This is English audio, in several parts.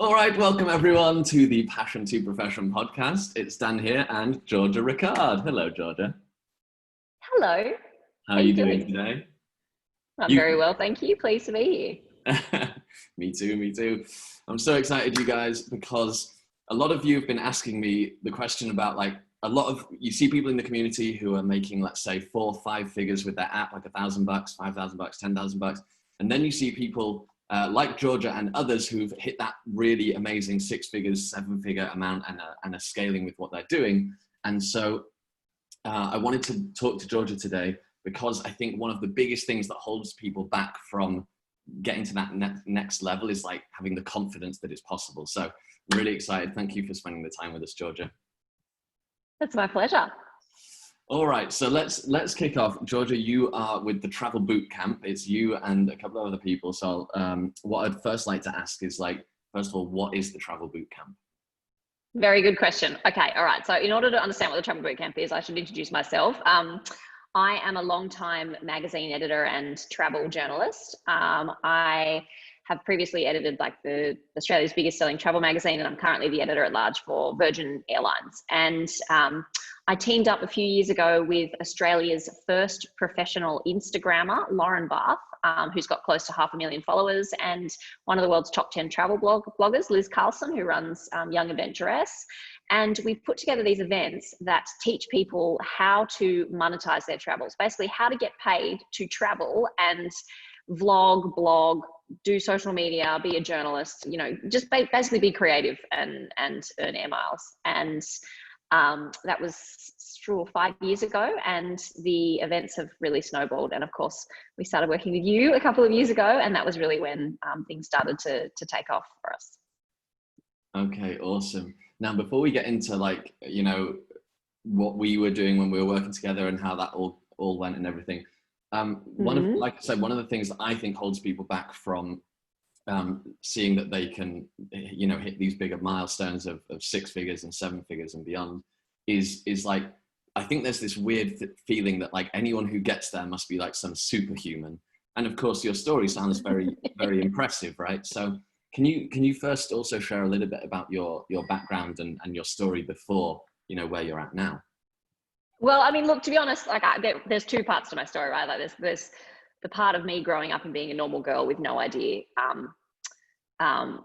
All right, welcome everyone to the Passion to Profession podcast. It's Dan here and Georgia Rickard. Hello, Georgia. Hello. How How are you you doing doing? today? I'm You? very well, thank you. Pleased to be Me too, me too. I'm so excited, you guys, because a lot of you have been asking me the question about you see people in the community who are making, let's say, 4 or 5 figures with their app, like $1,000, $5,000, $10,000. And then you see people like Georgia and others who've hit that really amazing 6 figures, 7-figure amount and are scaling with what they're doing. And so I wanted to talk to Georgia today because I think one of the biggest things that holds people back from getting to that next level is like having the confidence that it's possible. So I'm really excited. Thank you for spending the time with us, Georgia. It's my pleasure. All right, so let's kick off. Georgia, you are with the Travel Bootcamp. It's you and a couple of other people. So what I'd first like to ask is, first of all, what is the Travel Bootcamp? Very good question. Okay, all right. So in order to understand what the Travel Bootcamp is, I should introduce myself. I am a long-time magazine editor and travel journalist. I have previously edited the Australia's biggest selling travel magazine, and I'm currently the editor at large for Virgin Airlines. And I teamed up a few years ago with Australia's first professional Instagrammer, Lauren Bath, who's got close to 500,000 followers, and one of the world's top 10 travel bloggers, Liz Carlson, who runs Young Adventuress. And we've put together these events that teach people how to monetize their travels, basically how to get paid to travel and vlog, blog, do social media, be a journalist, just basically be creative and earn air miles. And that was 5 years ago, and the events have really snowballed. And of course, we started working with you a couple of years ago, and that was really when things started to take off for us. Okay, awesome. Now, before we get into what we were doing when we were working together and how that all went and everything, like I said, one of the things that I think holds people back from seeing that they can, hit these bigger milestones of 6 figures and 7 figures and beyond is I think there's this weird feeling that anyone who gets there must be like some superhuman. And of course, your story sounds very, very impressive, right? So can you first also share a little bit about your background and your story before, where you're at now? Well, I mean, look, to be honest, there's two parts to my story, right? There's the part of me growing up and being a normal girl with no idea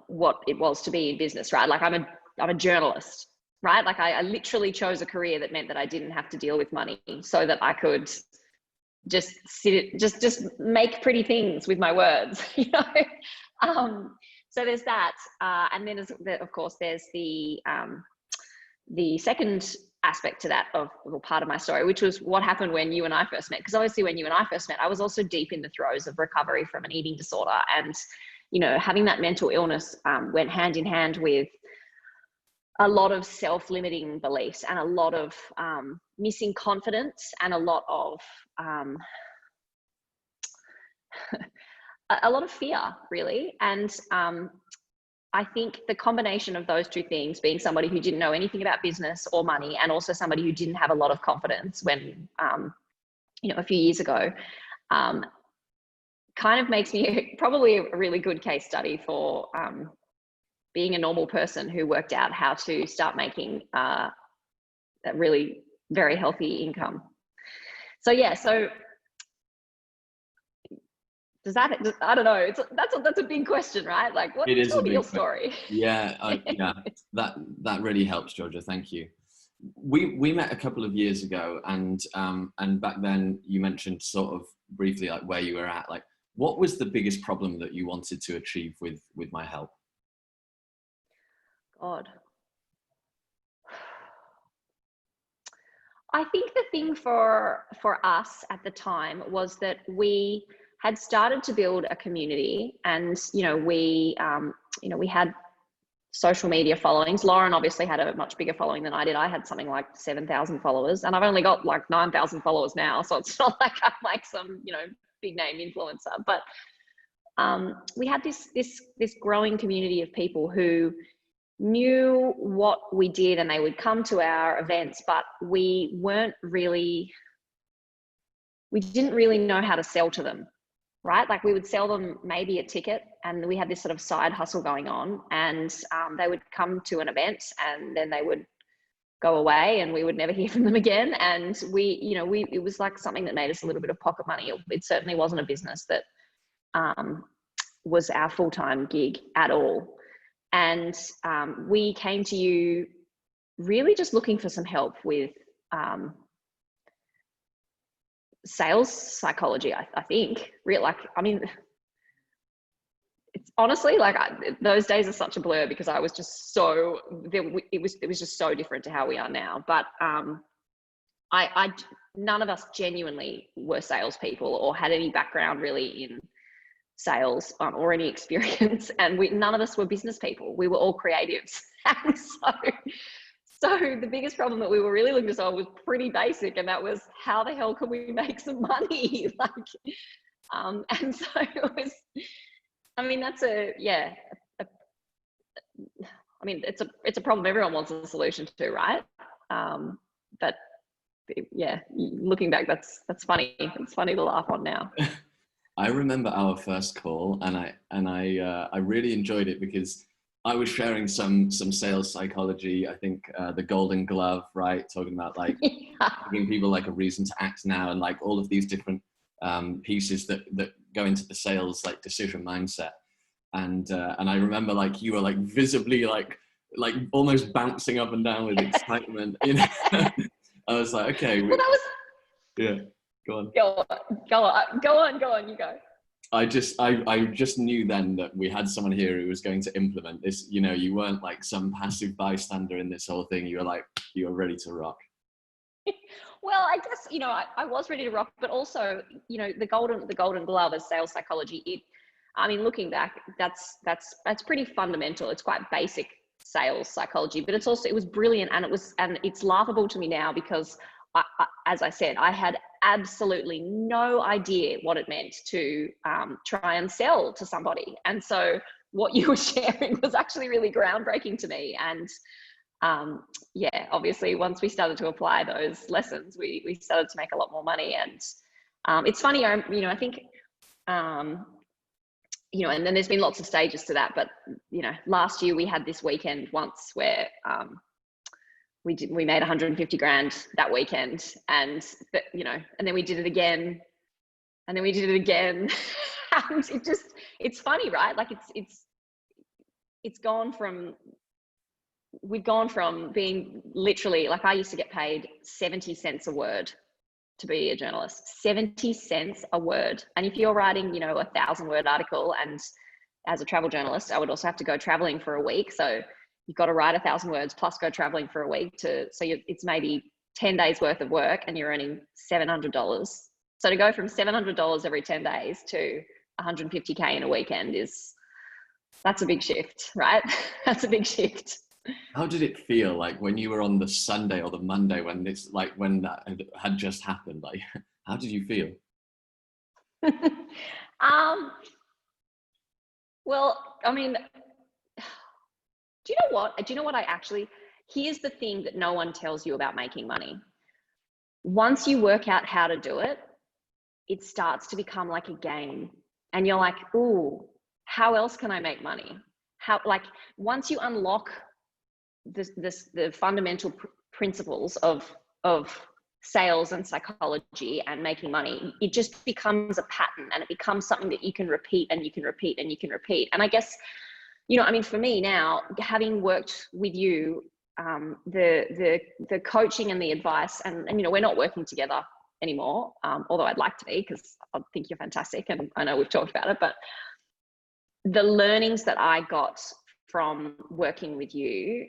what it was to be in business, right? I'm a journalist, right? I literally chose a career that meant that I didn't have to deal with money, so that I could just make pretty things with my words, So there's that, and then of course there's the second aspect to that part of my story, which was what happened when you and I first met. Because obviously when you and I first met, I was also deep in the throes of recovery from an eating disorder, and having that mental illness went hand in hand with a lot of self-limiting beliefs and a lot of missing confidence and a lot of fear, really. And I think the combination of those two things, being somebody who didn't know anything about business or money, and also somebody who didn't have a lot of confidence when, a few years ago, kind of makes me probably a really good case study for being a normal person who worked out how to start making a really very healthy income. So yeah, I don't know. That's a big question, right? Tell me your story. Yeah, that really helps, Georgia. Thank you. We met a couple of years ago, and back then you mentioned sort of briefly where you were at. What was the biggest problem that you wanted to achieve with my help? God. I think the thing for us at the time was that we had started to build a community, and we had social media followings. Lauren obviously had a much bigger following than I did. I had something like 7,000 followers, and I've only got 9,000 followers now, so it's not like I'm some big name influencer. But we had this growing community of people who knew what we did, and they would come to our events, but we didn't really know how to sell to them. right? Like we would sell them maybe a ticket, and we had this sort of side hustle going on, and they would come to an event and then they would go away and we would never hear from them again. And it was like something that made us a little bit of pocket money. It certainly wasn't a business that was our full-time gig at all. And we came to you really just looking for some help with sales psychology, I think. It's honestly like those days are such a blur because I was just it was just so different to how we are now. But none of us genuinely were salespeople or had any background really in sales or any experience, and none of us were business people. We were all creatives. And so the biggest problem that we were really looking to solve was pretty basic, and that was how the hell can we make some money? And so it was, it's a problem everyone wants a solution to, right? But yeah, looking back, that's funny. It's funny to laugh on now. I remember our first call, and I really enjoyed it because I was sharing some sales psychology. I think the golden glove, right? Talking about like giving people like a reason to act now, and like all of these different pieces that go into the sales like decision mindset. And I remember like you were like visibly like almost bouncing up and down with excitement. You know, I was like, okay, well, that was yeah. Go on. Go on, you go. I just knew then that we had someone here who was going to implement this. You know, you weren't like some passive bystander in this whole thing. You were ready to rock. Well, I guess, I was ready to rock, but also, the golden glove as sales psychology, looking back, that's pretty fundamental. It's quite basic sales psychology, but it was brilliant. And it's laughable to me now because as I said, I had absolutely no idea what it meant to try and sell to somebody. And so what you were sharing was actually really groundbreaking to me. And obviously once we started to apply those lessons, we started to make a lot more money. And it's funny, I think, and then there's been lots of stages to that. But, last year we had this weekend once where we made 150 grand that weekend, and then we did it again, and then we did it again. And it's funny, right? Like we've gone from being literally, like I used to get paid 70 cents a word to be a journalist, 70 cents a word. And if you're writing, a 1,000-word article, and as a travel journalist, I would also have to go traveling for a week. So you've got to write 1,000 words plus go traveling for a week it's maybe 10 days worth of work, and you're earning $700. So to go from $700 every 10 days to 150K in a weekend that's a big shift, right? That's a big shift. How did it feel like when you were on the Sunday or the Monday when that had just happened? Like, how did you feel? Well, do you know what? Here's the thing that no one tells you about making money. Once you work out how to do it, it starts to become like a game, and you're like, ooh, how else can I make money? Once you unlock the fundamental principles of sales and psychology and making money, it just becomes a pattern, and it becomes something that you can repeat and you can repeat and you can repeat. And I guess, for me now, having worked with you, the coaching and the advice, and we're not working together anymore, although I'd like to be, because I think you're fantastic, and I know we've talked about it, but the learnings that I got from working with you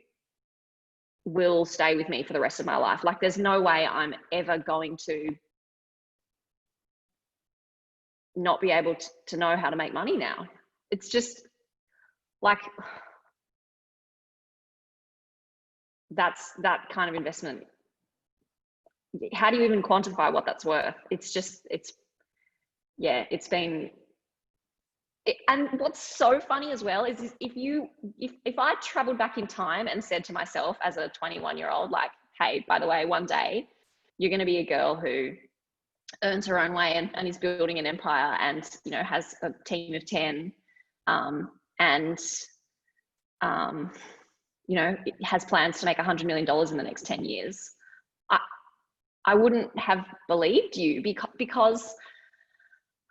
will stay with me for the rest of my life. Like, there's no way I'm ever going to not be able to know how to make money now. It's just like, that's that kind of investment. How do you even quantify what that's worth? And what's so funny as well is if I traveled back in time and said to myself as a 21-year-old, like, hey, by the way, one day you're going to be a girl who earns her own way and is building an empire, and has a team of 10, and it has plans to make $100 million in the next 10 years. I wouldn't have believed you, because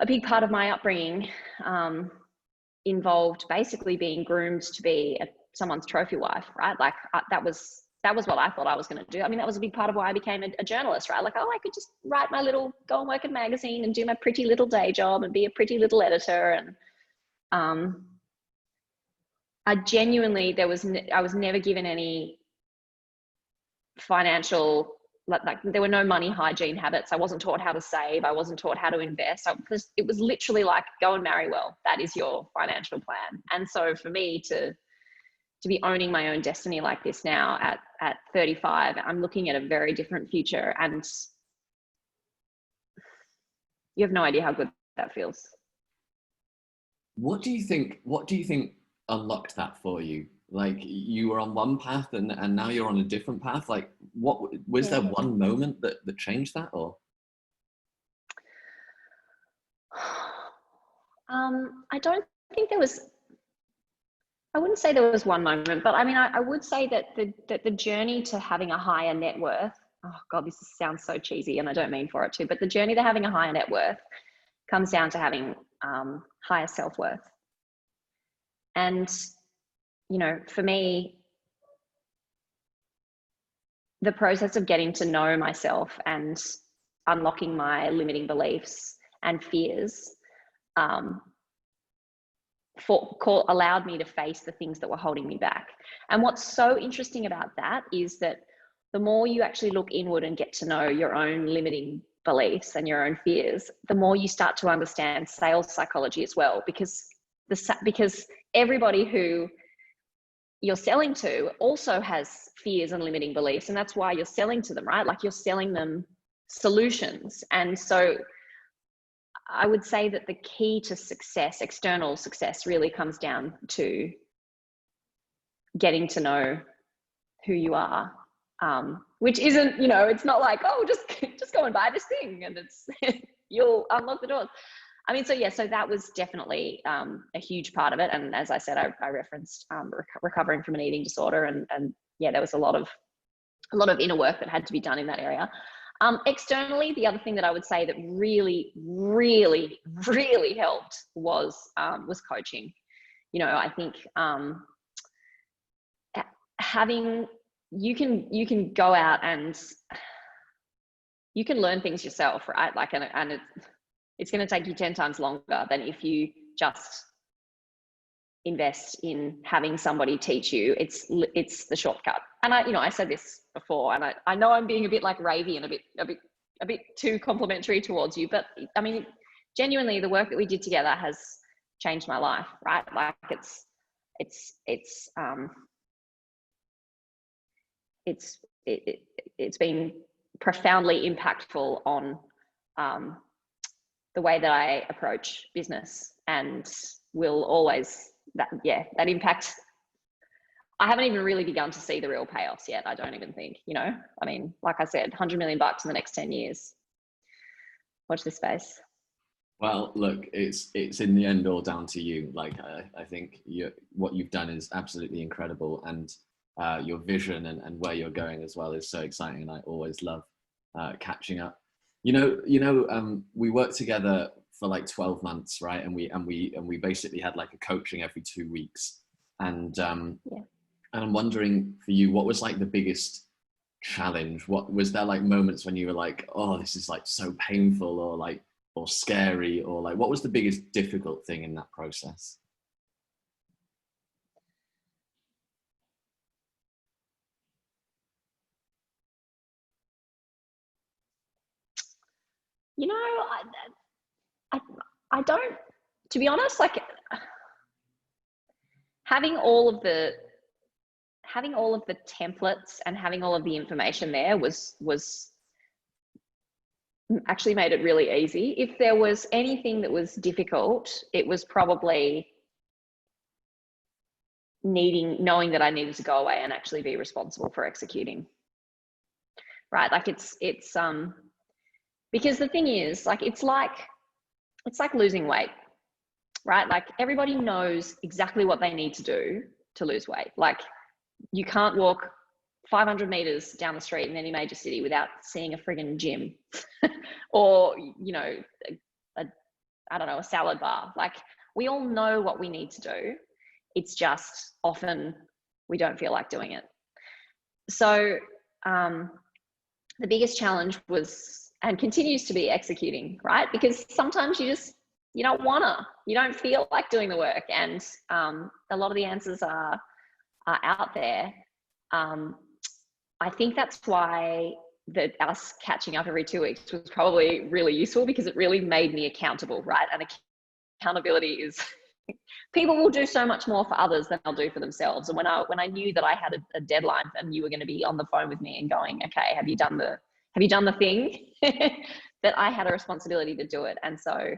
a big part of my upbringing involved basically being groomed to be someone's trophy wife, right? Like that was what I thought I was going to do. I mean, that was a big part of why I became a journalist, right? Like, I could just go and work in a magazine and do my pretty little day job and be a pretty little editor. And I genuinely, I was never given any financial, like there were no money hygiene habits. I wasn't taught how to save. I wasn't taught how to invest. It was literally like, go and marry well. That is your financial plan. And so for me to be owning my own destiny like this now at 35, I'm looking at a very different future, and you have no idea how good that feels. What do you think unlocked that for you? Like, you were on one path and now you're on a different path. Like, what was there one moment that changed that? Or I don't think there was, I wouldn't say there was one moment, but I mean, I would say that the journey to having a higher net worth, oh God, this sounds so cheesy and I don't mean for it to, but the journey to having a higher net worth comes down to having higher self-worth. And, for me, the process of getting to know myself and unlocking my limiting beliefs and fears allowed me to face the things that were holding me back. And what's so interesting about that is that the more you actually look inward and get to know your own limiting beliefs and your own fears, the more you start to understand sales psychology as well, because everybody who you're selling to also has fears and limiting beliefs, and that's why you're selling to them, right? Like, you're selling them solutions. And so I would say that the key to success, external success, really comes down to getting to know who you are, which isn't, it's not like, oh, just go and buy this thing and it's you'll unlock the doors. I mean, so that was definitely a huge part of it. And as I said, I referenced recovering from an eating disorder, and there was a lot of inner work that had to be done in that area. Externally, the other thing that I would say that really, really, really helped was coaching. I think you can go out and you can learn things yourself, right? Like, and it's going to take you 10 times longer than if you just invest in having somebody teach you. It's the shortcut. And I said this before, and I know I'm being a bit like ravey and a bit too complimentary towards you, but I mean, genuinely, the work that we did together has changed my life, right? Like, it's been profoundly impactful on the way that I approach business, and will always, that impact. I haven't even really begun to see the real payoffs yet. I don't even think, I mean, like I said, $100 million in the next 10 years. Watch this space. Well, look, it's in the end all down to you. Like, I think what you've done is absolutely incredible, and your vision and where you're going as well is so exciting. And I always love catching up. We worked together for like 12 months, right? And we basically had like a coaching every 2 weeks. And and I'm wondering for you, what was like the biggest challenge? What was there, like moments when you were like, oh, this is like so painful, or scary, or like, what was the biggest difficult thing in that process? I don't, to be honest, like, having all of the templates and having all of the information there was actually made it really easy. If there was anything that was difficult, it was probably knowing that I needed to go away and actually be responsible for executing. Right? Like, it's Because the thing is, like, it's like losing weight, right? Like, everybody knows exactly what they need to do to lose weight. Like, you can't walk 500 meters down the street in any major city without seeing a friggin' gym or, you know, I don't know, a salad bar. Like, we all know what we need to do. It's just often we don't feel like doing it. So the biggest challenge was, and continues to be, executing, right? Because sometimes you don't feel like doing the work, and a lot of the answers are out there. I think that's why us catching up every 2 weeks was probably really useful, because it really made me accountable, right? And accountability is, people will do so much more for others than they'll do for themselves. And when I knew that I had a deadline and you were going to be on the phone with me and going, okay, have you done the thing? That I had a responsibility to do it. And so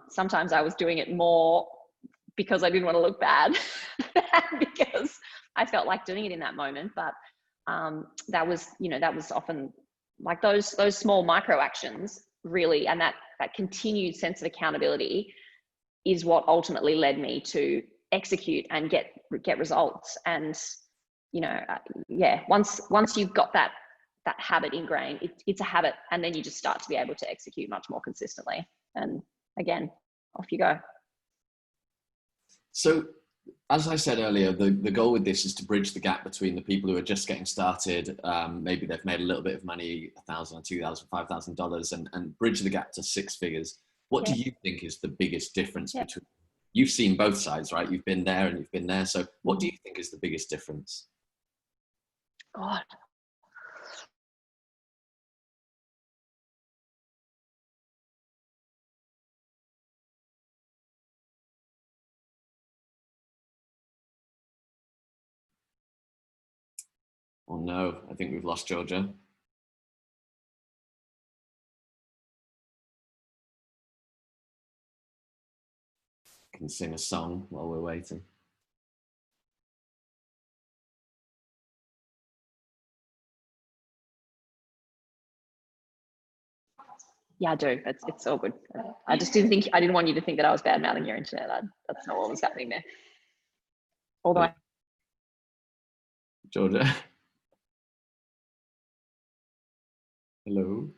sometimes I was doing it more because I didn't want to look bad because I felt like doing it in that moment. But that was often like those small micro actions really, and that continued sense of accountability is what ultimately led me to execute and get results. And once you've got that habit ingrained, it's a habit, and then you just start to be able to execute much more consistently, and again, off you go. So, as I said earlier, the goal with this is to bridge the gap between the people who are just getting started. Maybe they've made a little bit of money, $1,000 or $2,000, $5,000, and bridge the gap to 6 figures. What do you think is the biggest difference between? You've seen both sides, right? You've been there and you've been there. So, what do you think is the biggest difference? God. Oh no, I think we've lost Georgia. Can sing a song while we're waiting. Yeah, I do. It's all good. I didn't want you to think that I was bad mouthing your internet. That's not what was happening there. Although Georgia. Hello.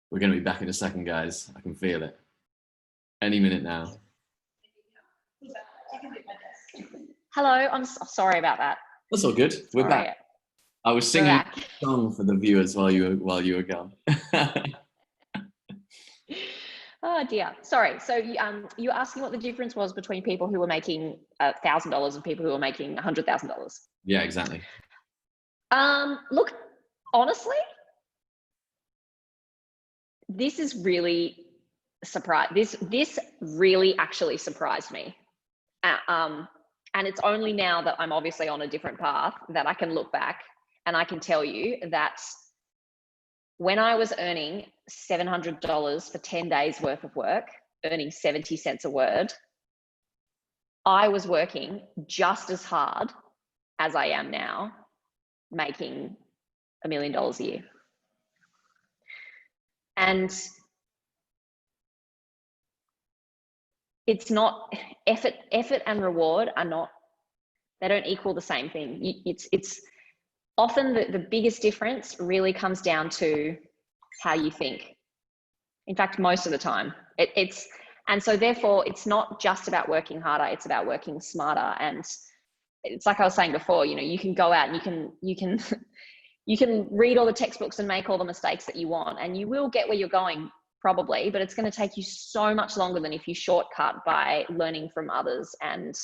We're going to be back in a second, guys. I can feel it. Any minute now. Hello, I'm sorry about that. That's all good. We're back. I was singing a song for the viewers while you were gone. Oh dear. Sorry. So you were asking what the difference was between people who were making $1,000 and people who were making $100,000. Yeah, exactly. Look, honestly, this is really this really actually surprised me. And it's only now that I'm obviously on a different path that I can look back and I can tell you that when I was earning $700 for 10 days worth of work, earning 70 cents a word, I was working just as hard as I am now, making $1 million a year. And it's not, effort and reward are not, they don't equal the same thing. It's often the biggest difference really comes down to how you think. In fact, most of the time and so therefore it's not just about working harder, it's about working smarter. And it's like I was saying before, you can go out and you can read all the textbooks and make all the mistakes that you want, and you will get where you're going probably, but it's going to take you so much longer than if you shortcut by learning from others and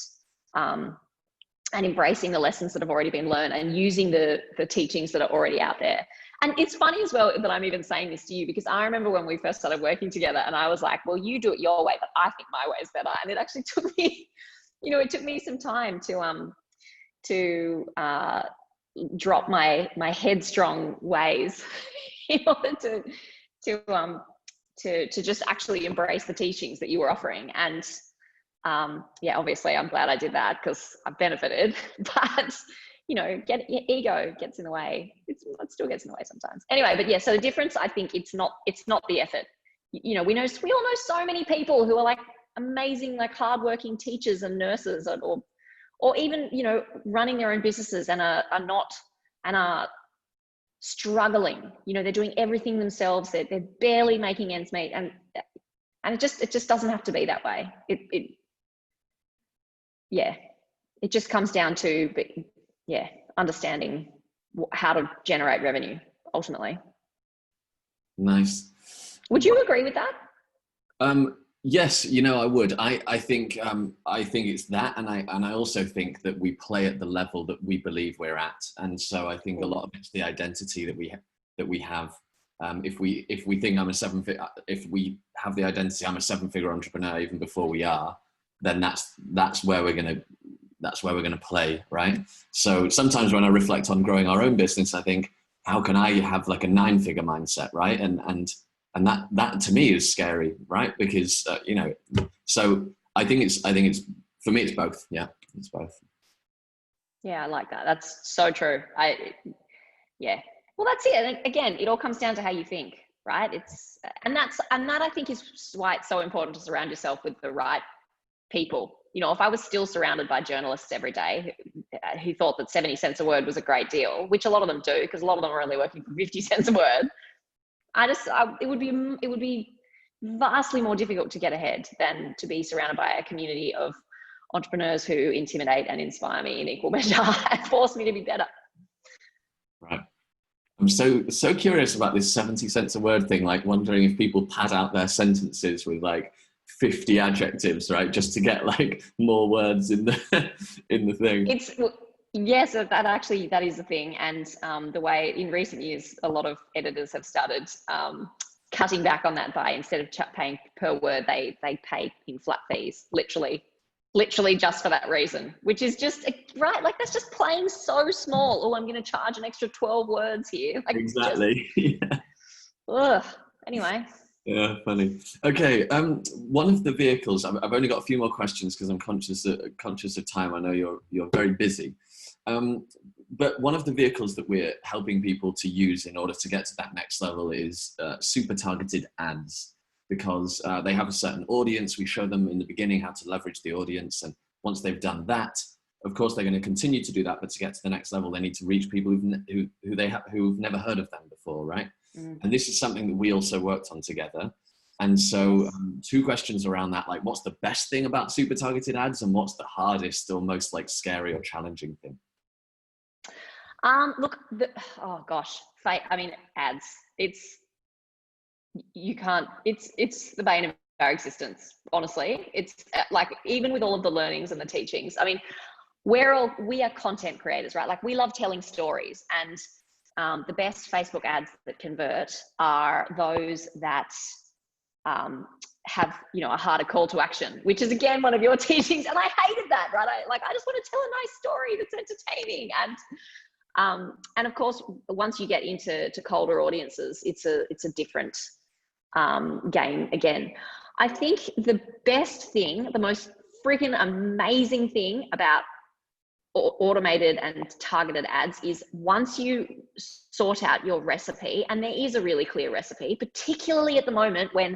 embracing the lessons that have already been learned and using the teachings that are already out there. And it's funny as well that I'm even saying this to you, because I remember when we first started working together and I was like, well, you do it your way, but I think my way is better. And it actually took me, it took me some time to drop my headstrong ways in order to just actually embrace the teachings that you were offering. And obviously I'm glad I did that because I've benefited, but ego gets in the way. It still gets in the way sometimes. Anyway, but yeah, so the difference, I think it's not the effort. We all know so many people who are like amazing, like hardworking teachers and nurses, or even, running their own businesses and are struggling. They're doing everything themselves. They're barely making ends meet, and it just doesn't have to be that way. It just comes down to, understanding how to generate revenue ultimately. Nice. Would you agree with that? Yes, I would. I think it's that, and I also think that we play at the level that we believe we're at, and so I think a lot of it's the identity that we have. If we think if we have the identity I'm a 7-figure entrepreneur even before we are, then that's where we're gonna play, right? So sometimes when I reflect on growing our own business, I think, how can I have like a 9-figure mindset, right? And that to me is scary, right? Because so I think it's for me it's both. Yeah, it's both. Yeah, I like that. That's so true. Well, that's it. And again, it all comes down to how you think, right? And that I think is why it's so important to surround yourself with the right people. If I was still surrounded by journalists every day who thought that 70 cents a word was a great deal, which a lot of them do, because a lot of them are only working for 50 cents a word, it would be vastly more difficult to get ahead than to be surrounded by a community of entrepreneurs who intimidate and inspire me in equal measure and force me to be better. Right. I'm so curious about this 70 cents a word thing, like wondering if people pad out their sentences with like 50 adjectives, right? Just to get like more words in the thing. Yes, that is the thing. And the way in recent years, a lot of editors have started cutting back on that by, instead of paying per word, they pay in flat fees, literally just for that reason, which is just, right? Like, that's just playing so small. Oh, I'm going to charge an extra 12 words here. Like, exactly. Anyway. Yeah, funny. Okay, one of the vehicles, I've only got a few more questions because I'm conscious of time. I know you're very busy. But one of the vehicles that we're helping people to use in order to get to that next level is super targeted ads, because they have a certain audience. We show them in the beginning how to leverage the audience. And once they've done that, of course, they're going to continue to do that. But to get to the next level, they need to reach people who've never heard of them before, right? Mm. And this is something that we also worked on together. And so 2 questions around that, like, what's the best thing about super targeted ads, and what's the hardest or most like scary or challenging thing? Look, ads, it's the bane of our existence, honestly. It's like, even with all of the learnings and the teachings, I mean, we are content creators, right? Like, we love telling stories, and the best Facebook ads that convert are those that have, a harder call to action, which is again one of your teachings. And I hated that, right? I just want to tell a nice story that's entertaining. And of course, once you get into colder audiences, it's a different game again. I think the best thing, the most freaking amazing thing about automated and targeted ads is, once you sort out your recipe, and there is a really clear recipe, particularly at the moment when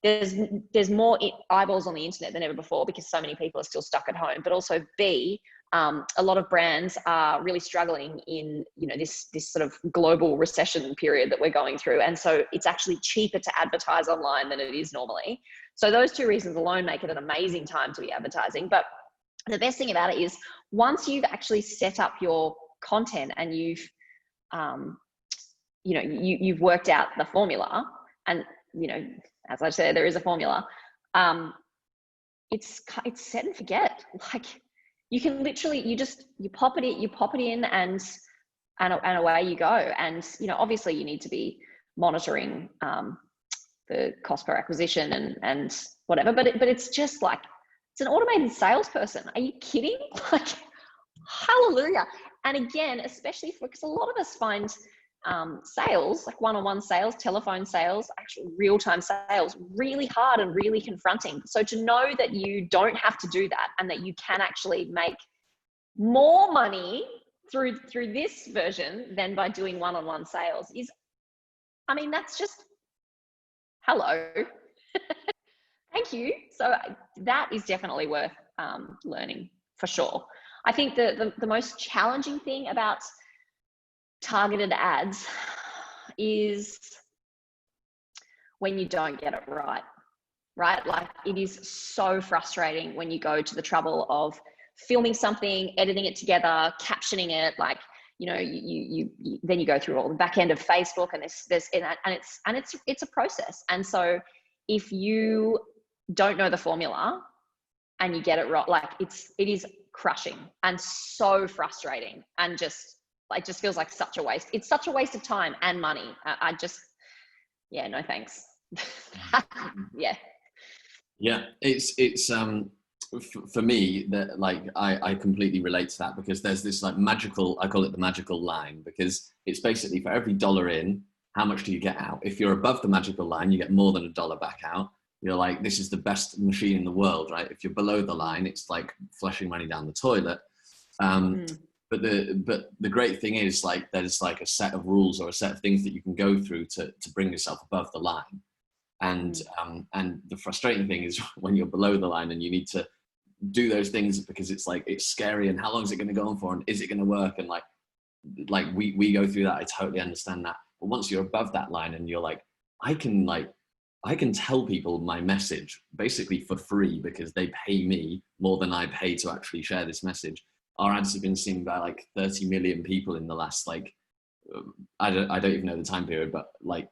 there's more eyeballs on the internet than ever before, because so many people are still stuck at home, but also B, a lot of brands are really struggling in this sort of global recession period that we're going through, and so it's actually cheaper to advertise online than it is normally. So those 2 reasons alone make it an amazing time to be advertising. But the best thing about it is, once you've actually set up your content and you've worked out the formula, and as I said, there is a formula, it's set and forget. Like, you can literally, you pop it in and away you go. And obviously you need to be monitoring the cost per acquisition and whatever, but it's just like, it's an automated salesperson. Are you kidding? Like, hallelujah. And again, especially because a lot of us find sales, like one-on-one sales, telephone sales, actual real-time sales, really hard and really confronting. So to know that you don't have to do that, and that you can actually make more money through this version than by doing one-on-one sales is, I mean, that's just, hello. Thank you. So that is definitely worth learning for sure. I think the most challenging thing about targeted ads is when you don't get it right? Like, it is so frustrating when you go to the trouble of filming something, editing it together, captioning it, like, you know, you then you go through all the back end of Facebook, and it's a process. And so if you don't know the formula and you get it wrong, like, it is crushing and so frustrating, and just feels like such a waste. It's such a waste of time and money. I just, yeah, no thanks. Yeah, it's for me, that, like, I completely relate to that, because there's this, like, magical, I call it the magical line, because it's basically for every dollar in, how much do you get out? If you're above the magical line, you get more than $1 back out. You're like, this is the best machine in the world, right? If you're below the line, it's like flushing money down the toilet. But the great thing is, like, there's like a set of rules or a set of things that you can go through to bring yourself above the line. And the frustrating thing is when you're below the line and you need to do those things, because it's like, it's scary, and how long is it going to go on for, and is it going to work? And like we go through that. I totally understand that. But once you're above that line and you're like, I can tell people my message basically for free, because they pay me more than I pay to actually share this message. Our ads have been seen by like 30 million people in the last, like, I don't even know the time period, but like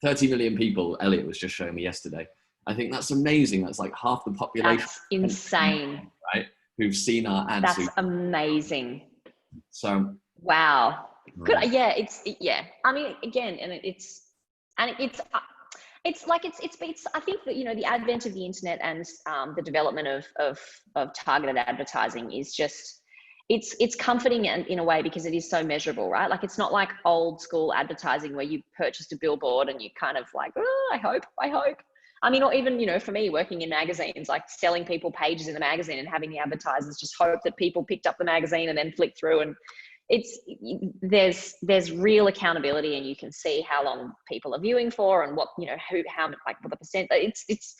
30 million people, Elliot was just showing me yesterday. I think that's amazing. That's like half the population. That's insane. Right? Who've seen our ads. That's amazing. So. Wow. Good. Yeah. I mean, again, and it's like, it's I think that, you know, the advent of the internet and the development of targeted advertising is just, it's comforting in a way, because it is so measurable, right? Like, it's not like old school advertising where you purchased a billboard and you kind of like, oh, I hope. I mean, or even, you know, for me, working in magazines, like selling people pages in the magazine and having the advertisers just hope that people picked up the magazine and then flicked through. And there's real accountability, and you can see how long people are viewing for, and what, you know, how like what the percent. It's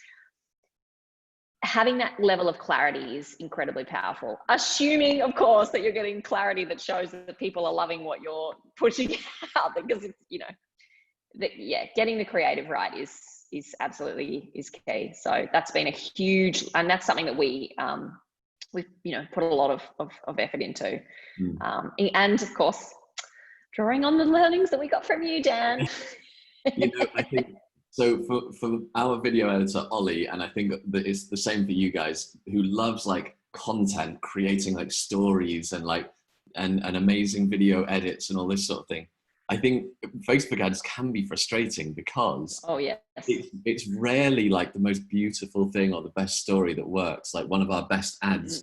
having that level of clarity is incredibly powerful, assuming, of course, that you're getting clarity that shows that people are loving what you're pushing out, because it's, you know, getting the creative right is absolutely key. So that's been a huge, and that's something that we've, you know, put a lot of effort into. And of course, drawing on the learnings that we got from you, Dan. You know, I think, so for our video editor, Ollie, and I think that it's the same for you guys, who loves like content, creating like stories and like, and amazing video edits and all this sort of thing. I think Facebook ads can be frustrating, because it's rarely like the most beautiful thing or the best story that works. Like, one of our best ads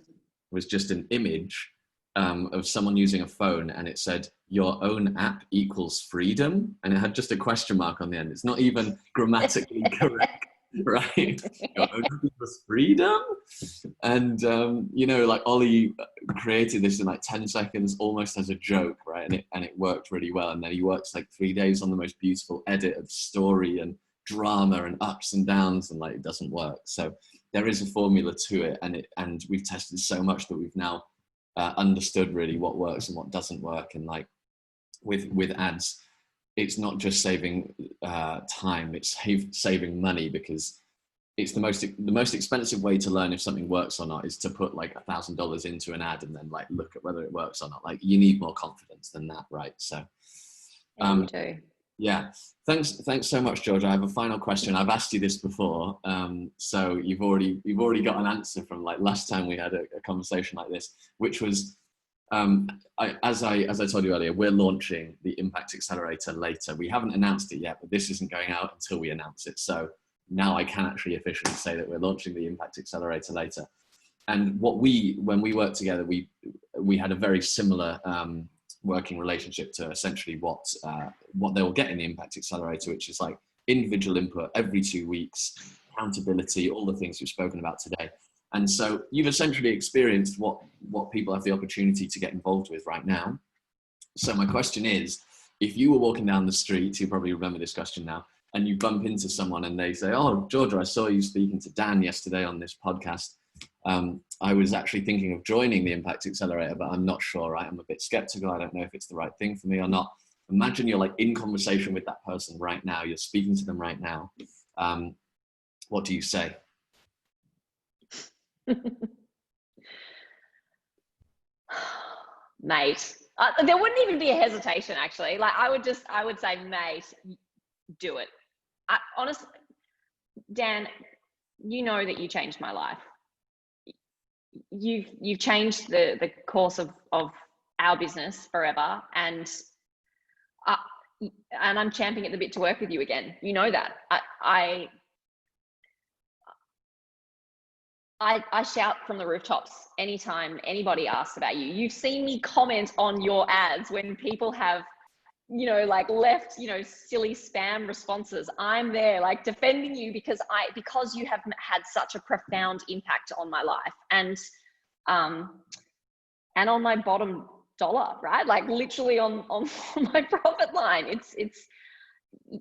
was just an image of someone using a phone, and it said, your own app equals freedom, and it had just a question mark on the end. It's not even grammatically correct, right? Your own app equals freedom. And you know, like, Ollie created this in like 10 seconds, almost as a joke, right? And it worked really well. And then he works like 3 days on the most beautiful edit of story and drama and ups and downs, and like, it doesn't work. So there is a formula to it, and we've tested so much that we've now understood really what works and what doesn't work. And like, with ads, it's not just saving time, it's saving money, because it's the most expensive way to learn if something works or not is to put like $1,000 into an ad and then like look at whether it works or not. Like, you need more confidence than that, right? So you do. Yeah, thanks so much, Georgia. I have a final question. I've asked you this before, so you've already got an answer from like last time we had a conversation like this, which was, as I told you earlier, we're launching the Impact Accelerator later. We haven't announced it yet, but this isn't going out until we announce it. So now I can actually officially say that we're launching the Impact Accelerator later. And when we worked together, we had a very similar working relationship to essentially what they will get in the Impact Accelerator, which is like individual input every 2 weeks, accountability, all the things we've spoken about today. And so you've essentially experienced what people have the opportunity to get involved with right now. So my question is, if you were walking down the street, you probably remember this question now, and you bump into someone and they say, oh, Georgia, I saw you speaking to Dan yesterday on this podcast. I was actually thinking of joining the Impact Accelerator, but I'm not sure, right? I'm a bit skeptical. I don't know if it's the right thing for me or not. Imagine you're like in conversation with that person right now. You're speaking to them right now. What do you say? Mate, there wouldn't even be a hesitation, actually. Like I would say, mate, do it. Honestly, Dan, you know that you changed my life. You've changed the course of our business forever, and I'm champing at the bit to work with you again. You know that. I shout from the rooftops anytime anybody asks about you. You've seen me comment on your ads when people have, like left, silly spam responses. I'm there like defending you because you have had such a profound impact on my life and on my bottom dollar, right? Like literally on my profit line.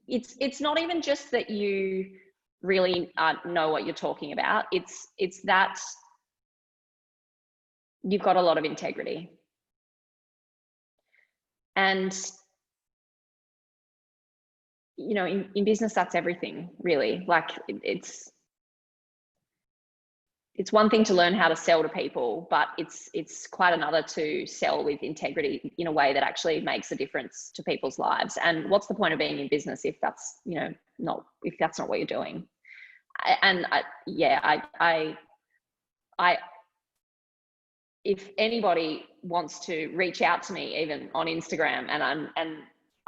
It's not even just that you really know what you're talking about. It's that you've got a lot of integrity. And, in business, that's everything, really. Like it's one thing to learn how to sell to people, but it's quite another to sell with integrity in a way that actually makes a difference to people's lives. And what's the point of being in business if that's, if that's not what you're doing? If anybody wants to reach out to me, even on Instagram, and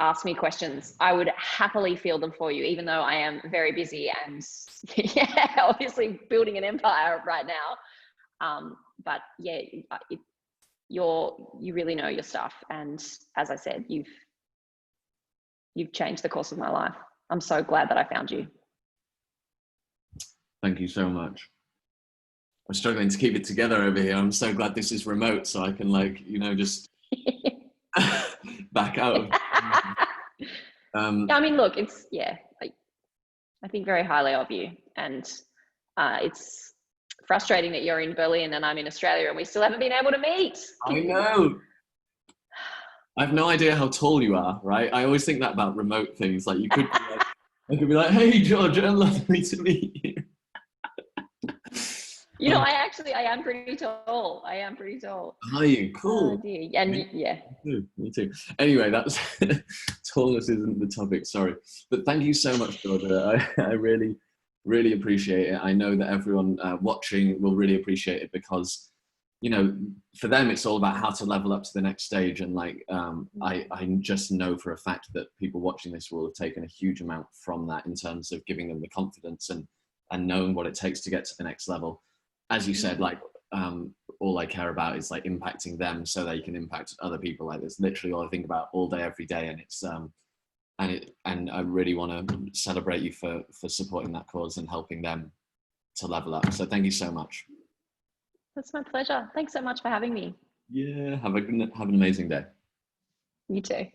ask me questions, I would happily field them for you, even though I am very busy and obviously building an empire right now. But yeah, you really know your stuff, and as I said, you've changed the course of my life. I'm so glad that I found you. Thank you so much. I'm struggling to keep it together over here. I'm so glad this is remote, so I can just back out of I mean, look, I think very highly of you, and it's frustrating that you're in Berlin and I'm in Australia and we still haven't been able to meet. I know. I have no idea how tall you are, right? I always think that about remote things. Like I could be like, hey, Georgia, lovely to meet you. I am pretty tall. Are you? Cool. Oh, dear. And Me too. Anyway, that's tallness isn't the topic, sorry. But thank you so much, Georgia. I really, really appreciate it. I know that everyone watching will really appreciate it because, for them, it's all about how to level up to the next stage. And I just know for a fact that people watching this will have taken a huge amount from that in terms of giving them the confidence and knowing what it takes to get to the next level. As you said, all I care about is impacting them so they can impact other people. That's literally all I think about all day, every day. And it's, and I really want to celebrate you for supporting that cause and helping them to level up. So thank you so much. That's my pleasure. Thanks so much for having me. Yeah. Have an amazing day. You too.